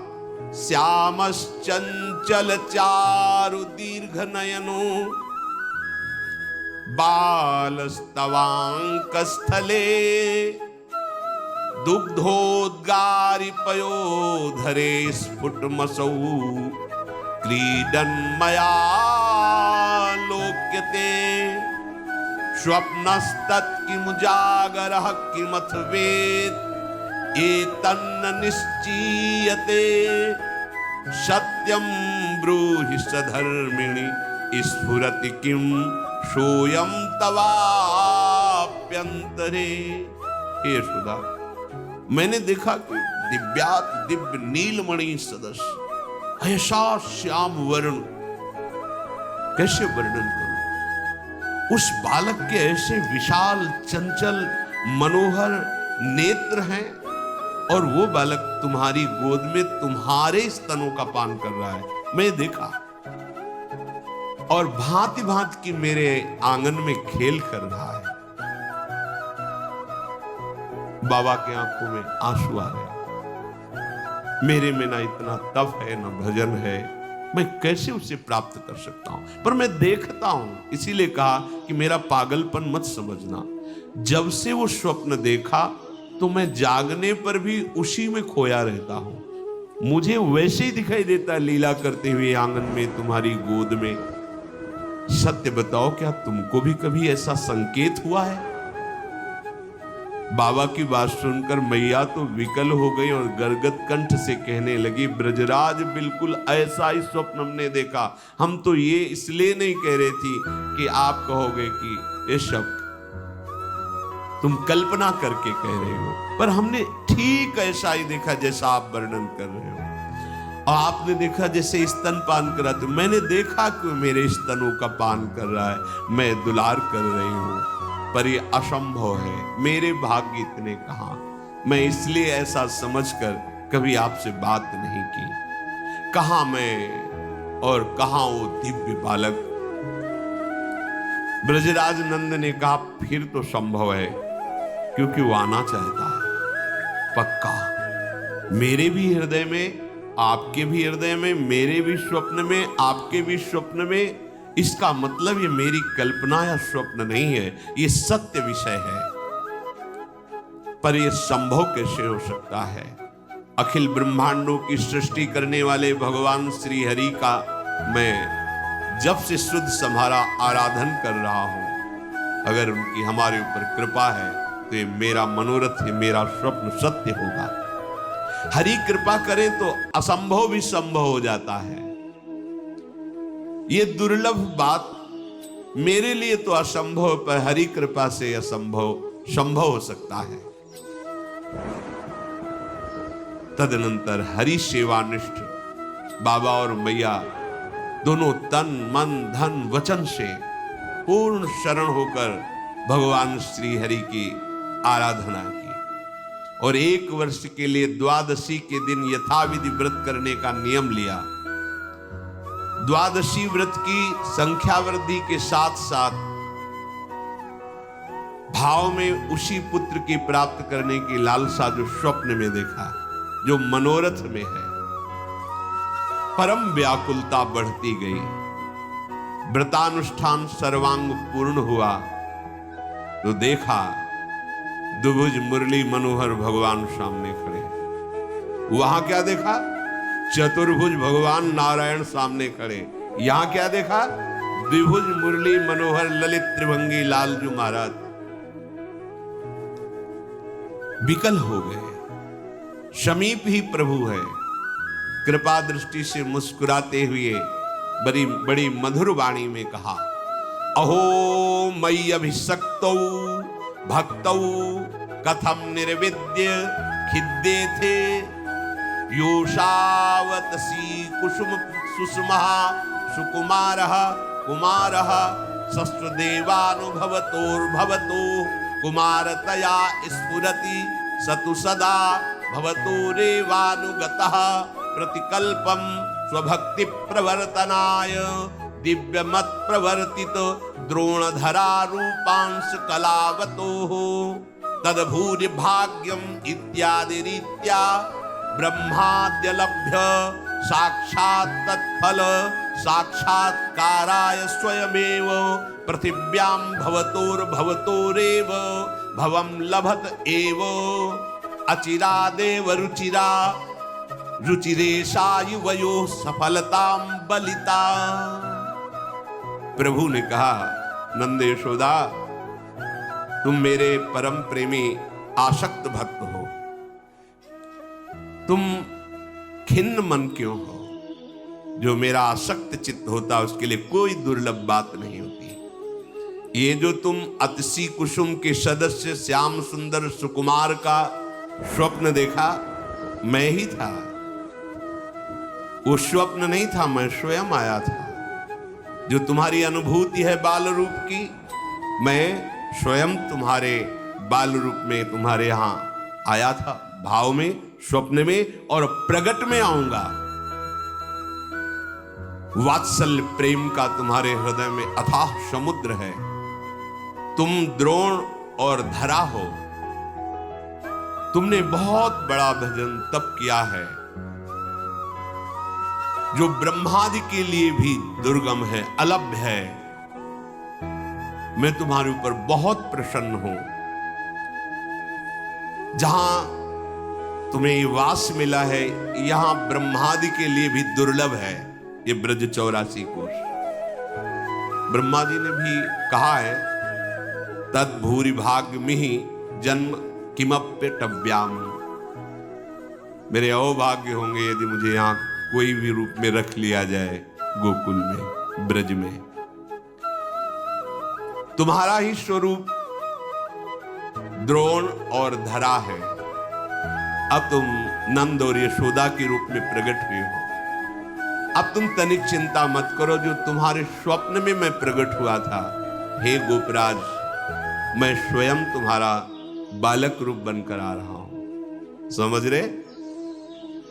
श्यामश्चंचल चारु दीर्घ नयनो बालस्तवांक स्थले दुग्धोद्गारि पयोधरे स्फुटमसौ क्रीडन् मया लोक्यते स्वप्नस्तत् किमुजागरः किमथ वेद एतन्न निश्चीयते। सत्यम ब्रूहि सधर्मिणी स्फुरति किम सोयम तवाप्यंतरे। हे यशोदा, मैंने देखा कि दिव्य नीलमणि सदस्य ऐसा श्याम वर्ण, कैसे वर्णन करूं, उस बालक के ऐसे विशाल चंचल मनोहर नेत्र हैं, और वो बालक तुम्हारी गोद में तुम्हारे स्तनों का पान कर रहा है। मैं देखा, और भांति भांति की मेरे आंगन में खेल कर रहा है। बाबा की आंखों में आंसू आ रहे, मेरे में ना इतना तप है ना भजन है, मैं कैसे उसे प्राप्त कर सकता हूं। पर मैं देखता हूं, इसीलिए कहा कि मेरा पागलपन मत समझना। जब से वो स्वप्न देखा तो मैं जागने पर भी उसी में खोया रहता हूं। मुझे वैसे ही दिखाई देता लीला करते हुए आंगन में तुम्हारी गोद में। सत्य बताओ, क्या तुमको भी कभी ऐसा संकेत हुआ है? बाबा की बात सुनकर मैया तो विकल हो गई और गदगद कंठ से कहने लगी, ब्रजराज बिल्कुल ऐसा ही स्वप्न हमने देखा। हम तो ये इसलिए नहीं कह रही थी कि आप कहोगे कि ये शब्द तुम कल्पना करके कह रहे हो, पर हमने ठीक ऐसा ही देखा जैसा आप वर्णन कर रहे हो। और आपने देखा जैसे स्तन पान कराते, मैंने देखा कि मेरे स्तनों का पान कर रहा है, मैं दुलार कर रही हूं, पर ये असंभव है, मेरे भाग्य इतने कहां। मैं इसलिए ऐसा समझकर कभी आपसे बात नहीं की। कहां मैं और कहां वो दिव्य बालक। ब्रजराज नंद ने कहा, फिर तो संभव है, क्योंकि वो आना चाहता है पक्का। मेरे भी हृदय में, आपके भी हृदय में, मेरे भी स्वप्न में, आपके भी स्वप्न में। इसका मतलब ये मेरी कल्पना या स्वप्न नहीं है, ये सत्य विषय है। पर ये संभव कैसे हो सकता है? अखिल ब्रह्मांडों की सृष्टि करने वाले भगवान श्री हरि का मैं जब से शुद्ध सम्हारा आराधन कर रहा हूं, अगर उनकी हमारे ऊपर कृपा है तो ये मेरा मनोरथ है, मेरा स्वप्न सत्य होगा। हरि कृपा करे तो असंभव भी संभव हो जाता है। ये दुर्लभ बात मेरे लिए तो असंभव, पर हरि कृपा से असंभव संभव हो सकता है। तदनंतर हरि सेवानिष्ठ बाबा और मैया दोनों तन मन धन वचन से पूर्ण शरण होकर भगवान श्री हरि की आराधना की, और 1 वर्ष के लिए द्वादशी के दिन यथाविधि व्रत करने का नियम लिया। द्वादशी व्रत की संख्या वृद्धि के साथ साथ भाव में उसी पुत्र की प्राप्त करने की लालसा जो स्वप्न में देखा, जो मनोरथ में है, परम व्याकुलता बढ़ती गई। व्रतानुष्ठान सर्वांग पूर्ण हुआ तो देखा द्विभुज मुरली मनोहर भगवान सामने खड़े। वहां क्या देखा? चतुर्भुज भगवान नारायण सामने खड़े। यहां क्या देखा? द्विभुज मुरली मनोहर ललित त्रिभंगी लालजू महाराज। विकल हो गए। समीप ही प्रभु है। कृपा दृष्टि से मुस्कुराते हुए बड़ी बड़ी मधुर वाणी में कहा, अहो मयि अभिषक्तौ भक्तौ कथम निर्विद्य खिद्दे थे योषावतसी कुसुम सुषमा सुकुमारः कुमारः शस्त्रदेवानुभवतोर्भवतो कुमारतया स्फुरति सतु सदा भवतो रेवानुगतः प्रतिकल्पम स्वभक्ति प्रवर्तनाय दिव्य मत प्रवर्तित द्रोणधरा रूपांश कलावतो तदभूरि भाग्यम इत्यादि रीत्या ब्रह्माद्यलभ्य साक्षात् तत्फल साक्षात्काराय स्वयमेव पृथिव्यां भवतोर्भवतोरेव भवं लभत एव अचिरादेव रुचिरा रुचिरेशा युवयो सफलतां बलिता। प्रभु ने कहा, नंद यशोदा, तुम मेरे परम प्रेमी आसक्त भक्त हो, तुम खिन्न मन क्यों हो? जो मेरा आसक्त चित्त होता है उसके लिए कोई दुर्लभ बात नहीं होती। ये जो तुम अतिशी कुसुम के सदस्य श्याम सुंदर सुकुमार का स्वप्न देखा, मैं ही था। वो स्वप्न नहीं था, मैं स्वयं आया था। जो तुम्हारी अनुभूति है बाल रूप की, मैं स्वयं तुम्हारे बाल रूप में तुम्हारे यहां आया था, भाव में, स्वप्न में और प्रगट में आऊंगा। वात्सल्य प्रेम का तुम्हारे हृदय में अथाह समुद्र है। तुम द्रोण और धरा हो। तुमने बहुत बड़ा भजन तप किया है जो ब्रह्मादि के लिए भी दुर्गम है, अलभ्य है। मैं तुम्हारे ऊपर बहुत प्रसन्न हूं। जहां तुम्हें ये वास मिला है, यहां ब्रह्मादि के लिए भी दुर्लभ है। ये ब्रज 84 कोश। ब्रह्मा जी ने भी कहा है, तद भूरि भाग्य मिहि जन्म किमप्यटव्याम। मेरे अहोभाग्य होंगे यदि मुझे यहां कोई भी रूप में रख लिया जाए, गोकुल में, ब्रज में। तुम्हारा ही स्वरूप द्रोण और धरा है। अब तुम नंद और यशोदा के रूप में प्रकट हुए हो। अब तुम तनिक चिंता मत करो, जो तुम्हारे स्वप्न में मैं प्रकट हुआ था, हे गोपराज, मैं स्वयं तुम्हारा बालक रूप बनकर आ रहा हूं। समझ रहे?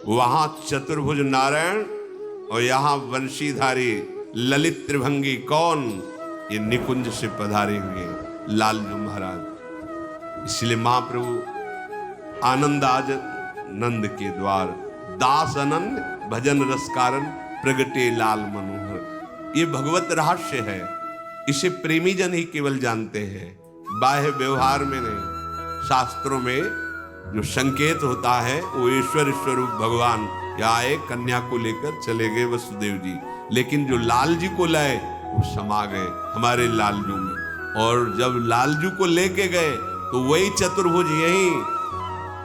वहां चतुर्भुज नारायण और यहां वंशीधारी ललित त्रिभंगी कौन? ये निकुंज से पधारे हुए लालजू महाराज। इसलिए महाप्रभु आनंद आज नंद के द्वार, दास आनंद भजन रस कारण प्रगटे लाल मनोहर। ये भगवत रहस्य है, इसे प्रेमी जन ही केवल जानते हैं, बाह्य व्यवहार में नहीं। शास्त्रों में जो संकेत होता है वो ईश्वर स्वरूप भगवान यहाँ आए, कन्या को लेकर चले गए वसुदेव जी, लेकिन जो लाल जी को लाए वो समा गए हमारे लालजू में। और जब लालजू को लेके गए तो वही चतुर्भुज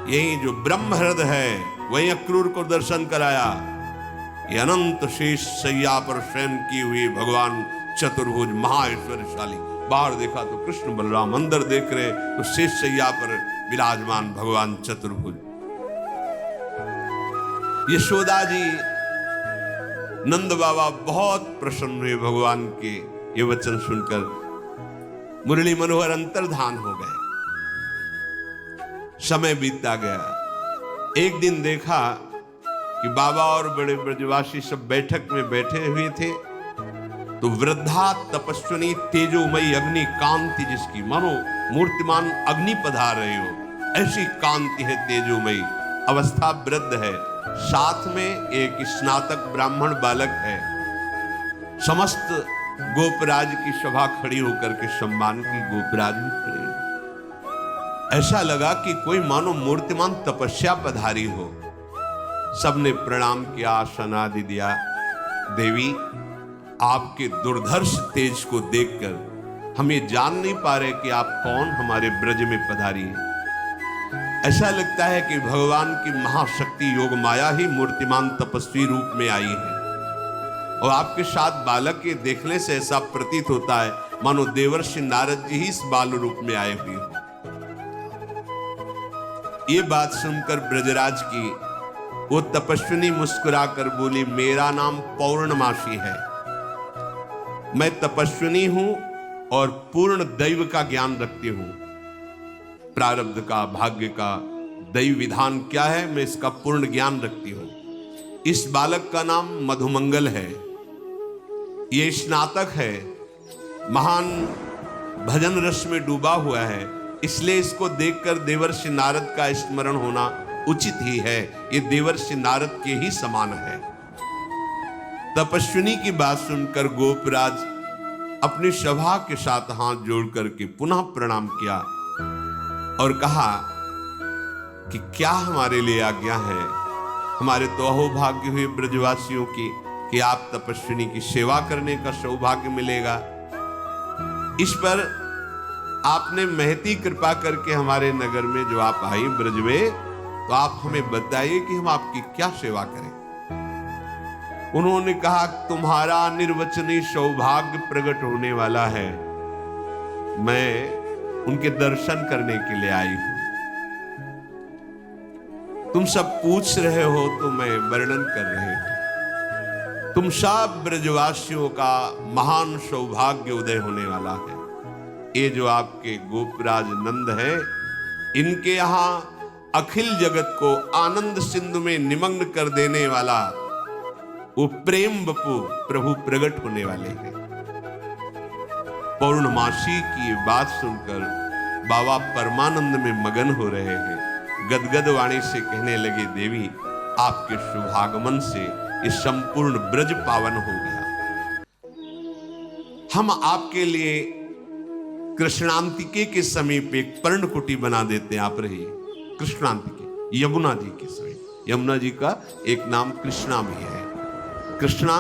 यही जो ब्रह्म हृदय है, वही अक्रूर को दर्शन कराया। ये अनंत शेष सैया पर शयन की हुई भगवान चतुर्भुज महाऐश्वर्यशाली। बाहर देखा तो कृष्ण बलराम, अंदर देख रहे तो शेष सैया पर विराजमान भगवान चतुर्भुज। यशोदा जी, नंद बाबा बहुत प्रसन्न हुए भगवान के ये वचन सुनकर, मुरली मनोहर अंतर्धान हो गए। समय बीतता गया। एक दिन देखा कि बाबा और बड़े ब्रजवासी सब बैठक में बैठे हुए थे, तो वृद्धा तपस्विनी तेजोमयी अग्नि कांति, जिसकी मानो मूर्तिमान अग्नि पधार रही हो, ऐसी कांति है तेजोमयी। अवस्था वृद्ध है, साथ में एक स्नातक ब्राह्मण बालक है। समस्त गोपराज की सभा खड़ी होकर के सम्मान की, गोपराज भी खड़े। ऐसा लगा कि कोई मानो मूर्तिमान तपस्या पधारी हो। सबने प्रणाम किया, आसन आदि दिया। देवी, आपके दुर्धर्ष तेज को देखकर हम ये जान नहीं पा रहे कि आप कौन हमारे ब्रज में पधारी हैं। ऐसा लगता है कि भगवान की महाशक्ति योग माया ही मूर्तिमान तपस्वी रूप में आई है, और आपके साथ बालक के देखने से ऐसा प्रतीत होता है मानो देवर्षि नारद जी ही इस बाल रूप में आए हुए हो। ये बात सुनकर ब्रजराज की वो तपस्विनी मुस्कुराकर बोली, मेरा नाम पौर्णमासी है। मैं तपस्विनी हूं और पूर्ण दैव का ज्ञान रखती हूं। प्रारब्ध का, भाग्य का, दैव विधान क्या है, मैं इसका पूर्ण ज्ञान रखती हूं। इस बालक का नाम मधुमंगल है। ये स्नातक है, महान भजन रस में डूबा हुआ है, इसलिए इसको देखकर देवर्षि नारद का स्मरण होना उचित ही है। ये देवर्षि नारद के ही समान है। तपस्विनी की बात सुनकर गोपराज अपनी सभा के साथ हाथ जोड़ करके पुनः प्रणाम किया और कहा कि क्या हमारे लिए आज्ञा है। हमारे तो अहोभाग्य हुए ब्रजवासियों की कि आप तपस्विनी की सेवा करने का सौभाग्य मिलेगा। इस पर आपने महती कृपा करके हमारे नगर में जो आप आई ब्रज में, तो आप हमें बताइए कि हम आपकी क्या सेवा करें। उन्होंने कहा तुम्हारा निर्वचनीय सौभाग्य प्रकट होने वाला है, मैं उनके दर्शन करने के लिए आई हूं। तुम सब पूछ रहे हो तो मैं वर्णन कर रही हूं। तुम सब ब्रजवासियों का महान सौभाग्य उदय होने वाला है। ये जो आपके गोपराज नंद है, इनके यहां अखिल जगत को आनंद सिंधु में निमग्न कर देने वाला वो प्रेम बपू प्रभु प्रकट होने वाले हैं। पौर्णमासी की बात सुनकर बाबा परमानंद में मगन हो रहे हैं। गदगद वाणी से कहने लगे, देवी आपके शुभागमन से ये संपूर्ण ब्रज पावन हो गया। हम आपके लिए कृष्णांतिके के समीप एक पर्णकुटी बना देते हैं, आप रहिए। कृष्णांतिके यमुना जी के समीप, यमुना जी का एक नाम कृष्णा भी है। कृष्णा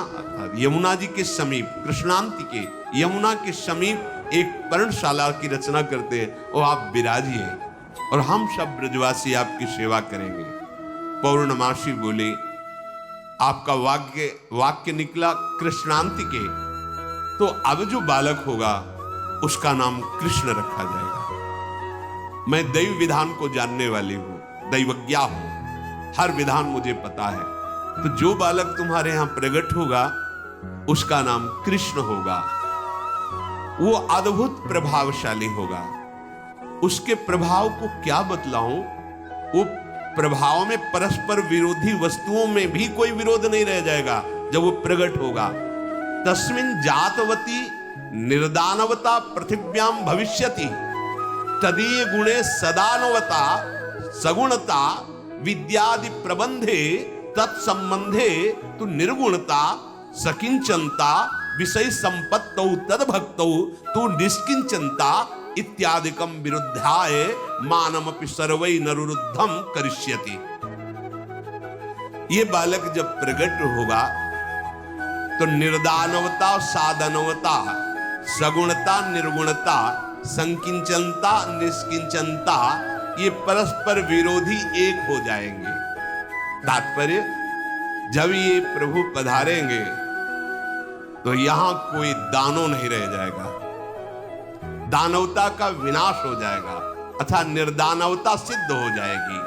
यमुना जी के समीप, कृष्णांतिके यमुना के समीप एक पर्णशाला की रचना करते हैं और आप विराजिए और हम सब ब्रजवासी आपकी सेवा करेंगे। पौर्णमासी बोले, आपका वाक्य निकला कृष्णांतिके, तो अब जो बालक होगा उसका नाम कृष्ण रखा जाएगा। मैं दैव विधान को जानने वाली हूं, दैवज्ञा हूं, हर विधान मुझे पता है। तो जो बालक तुम्हारे यहां प्रकट होगा उसका नाम कृष्ण होगा। वो अद्भुत प्रभावशाली होगा। उसके प्रभाव को क्या बतलाऊं? वो प्रभाव में परस्पर विरोधी वस्तुओं में भी कोई विरोध नहीं रह जाएगा जब वो प्रकट होगा। तस्मिन् जातवती निर्दानवता पृथिव्याम भविष्यति तदीय गुणे सदानवता सगुणता विद्यादि प्रबंधे तत्संबंधे तु निर्गुणता सकिंचनता विषय संपत्तौ तद्भक्तौ तु निष्किंचनता इत्यादिकम विरुद्धाय मानमपि सर्वै नरुरुद्धम करिष्यति। ये बालक जब प्रकट होगा तो निर्दानवता साधनवता सगुणता निर्गुणता संकिंचनता निष्किंचनता ये परस्पर विरोधी एक हो जाएंगे। तात्पर्य, जब ये प्रभु पधारेंगे तो यहां कोई दानव नहीं रह जाएगा, दानवता का विनाश हो जाएगा अथवा निर्दानवता सिद्ध हो जाएगी।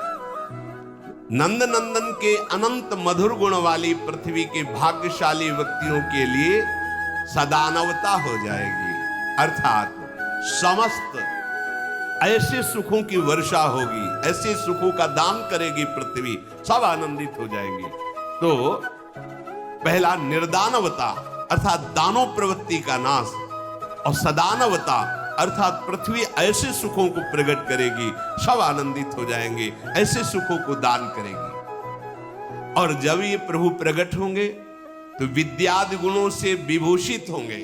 नंद नंदन के अनंत मधुर गुण वाली पृथ्वी के भाग्यशाली व्यक्तियों के लिए सदानवता हो जाएगी, अर्थात समस्त ऐसे सुखों की वर्षा होगी, ऐसे सुखों का दान करेगी पृथ्वी, सब आनंदित हो जाएंगे। तो पहला निर्दानवता अर्थात दानव प्रवृत्ति का नाश, और सदानवता अर्थात पृथ्वी ऐसे सुखों को प्रकट करेगी, सब आनंदित हो जाएंगे, ऐसे सुखों को दान करेगी। और जब ये प्रभु प्रकट होंगे तो विद्यादि गुणों से विभूषित होंगे,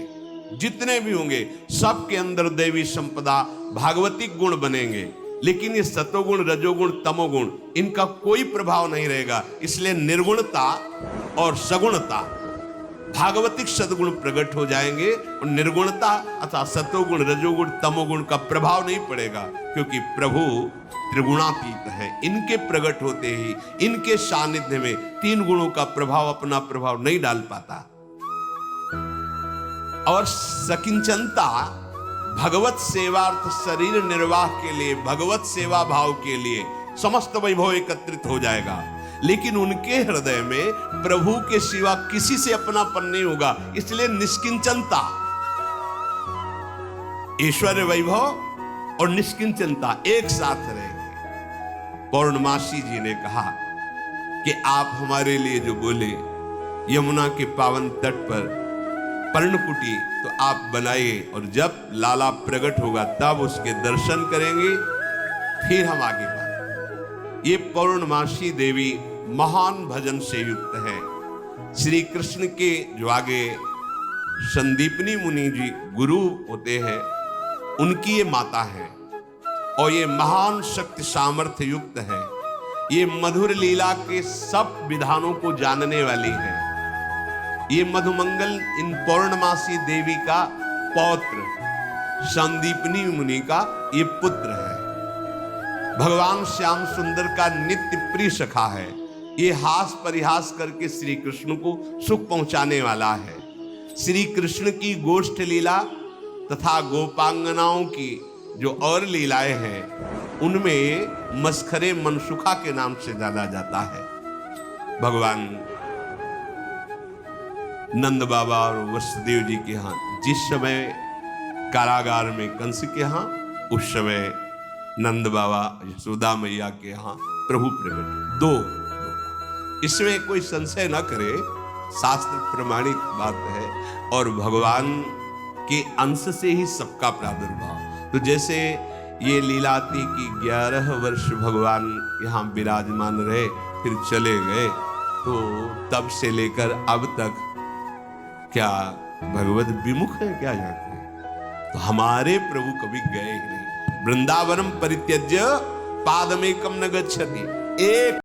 जितने भी होंगे सबके अंदर दैवी संपदा भागवतिक गुण बनेंगे। लेकिन ये सतोगुण रजोगुण तमोगुण इनका कोई प्रभाव नहीं रहेगा, इसलिए निर्गुणता और सगुणता भागवतिक सदगुण प्रकट हो जाएंगे और निर्गुणता अथवा सतोगुण रजोगुण तमोगुण का प्रभाव नहीं पड़ेगा, क्योंकि प्रभु त्रिगुणातीत है। इनके प्रकट होते ही इनके सानिध्य में तीन गुणों का प्रभाव अपना प्रभाव नहीं डाल पाता। और सकिंचनता भगवत सेवार्थ शरीर निर्वाह के लिए, भगवत सेवा भाव के लिए समस्त वैभव एकत्रित हो जाएगा। लेकिन उनके हृदय में प्रभु के सिवा किसी से अपनापन नहीं होगा, इसलिए निष्किंचनता, ऐश्वर्य वैभव और निष्किंचनता एक साथ रहेंगे। पौर्णमासी जी ने कहा कि आप हमारे लिए जो बोले यमुना के पावन तट पर पर्णकुटी तो आप बनाइए, और जब लाला प्रकट होगा तब उसके दर्शन करेंगे, फिर हम आगे बढ़ेंगे। ये पौर्णमासी देवी महान भजन से युक्त है। श्री कृष्ण के जो आगे संदीपनी मुनि जी गुरु होते हैं, उनकी ये माता है और ये महान शक्ति सामर्थ्य युक्त है। ये मधुर लीला के सब विधानों को जानने वाली है। ये मधुमंगल इन पौर्णमासी देवी का पौत्र, संदीपनी मुनि का ये पुत्र है। भगवान श्याम सुंदर का नित्य प्रिय सखा है। ये हास परिहास करके श्री कृष्ण को सुख पहुंचाने वाला है। श्री कृष्ण की गोष्ठ लीला तथा गोपांगनाओं की जो और लीलाएं हैं उनमें मस्खरे मनसुखा के नाम से जाना जाता है। भगवान नंद बाबा और वसुदेव जी के यहाँ जिस समय कारागार में कंस के यहाँ, उस समय नंद बाबा यशोदा मैया के यहाँ प्रभु प्रकट दो। इसमें कोई संशय न करे, शास्त्र प्रमाणित बात है और भगवान के अंश से ही सबका प्रादुर्भाव। तो जैसे ये लीला थी कि 11 वर्ष भगवान यहाँ विराजमान रहे, फिर चले गए, तो तब से लेकर अब तक क्या भगवत विमुख है क्या जाते हैं? तो हमारे प्रभु कभी गए ही नहीं। वृंदावनम परित्यज्य पादमेकम न गच्छति। एक